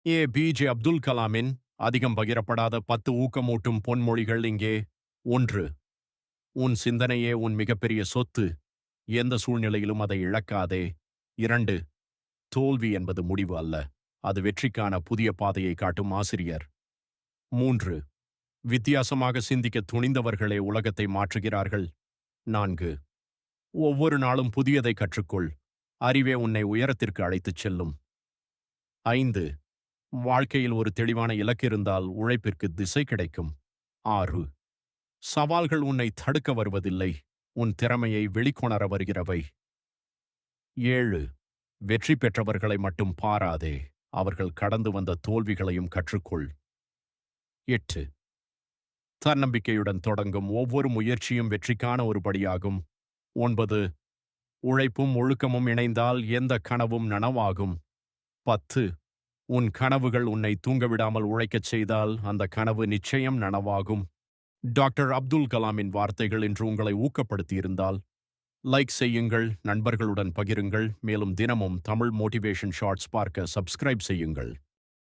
APJ. Abdul கலாமின் அதிகம் பகிரப்படாத 10 ஊக்கமூட்டும் பொன்மொழிகள் இங்கே. 1. உன் சிந்தனையே உன் மிகப்பெரிய சொத்து. எந்த சூழ்நிலையிலும் அதை இழக்காதே. 2. தோல்வி என்பது முடிவு அல்ல. அது வெற்றிக்கான புதிய பாதையை காட்டும் ஆசிரியர். 3. வித்தியாசமாக சிந்திக்க துணிந்தவர்களே உலகத்தை மாற்றுகிறார்கள். 4. ஒவ்வொரு நாளும் புதியதை கற்றுக்கொள். அறிவே உன்னை உயரத்திற்கு அழைத்துச் செல்லும். 5. வாழ்க்கையில் ஒரு தெளிவான இலக்கு இருந்தால் உழைப்பிற்கு திசை கிடைக்கும். 6. சவால்கள் உன்னை தடுக்க வருவதில்லை, உன் திறமையை வெளிக்கொணர வருகிறவை. 7. வெற்றி பெற்றவர்களை மட்டும் பாராதே, அவர்கள் கடந்து வந்த தோல்விகளையும் கற்றுக்கொள். 8. தன்னம்பிக்கையுடன் தொடங்கும் ஒவ்வொரு முயற்சியும் வெற்றிக்கான ஒரு படியாகும். 9. உழைப்பும் ஒழுக்கமும் இணைந்தால் எந்த கனவும் நனவாகும். 10. உன் கனவுகள் உன்னை தூங்கவிடாமல் உழைக்கச் செய்தால் அந்த கனவு நிச்சயம் நனவாகும். டாக்டர் அப்துல் கலாமின் வார்த்தைகள் இன்று உங்களை ஊக்கப்படுத்தியிருந்தால் லைக் செய்யுங்கள், நண்பர்களுடன் பகிருங்கள். மேலும் தினமும் தமிழ் மோட்டிவேஷன் ஷார்ட்ஸ் பார்க்க சப்ஸ்கிரைப் செய்யுங்கள்.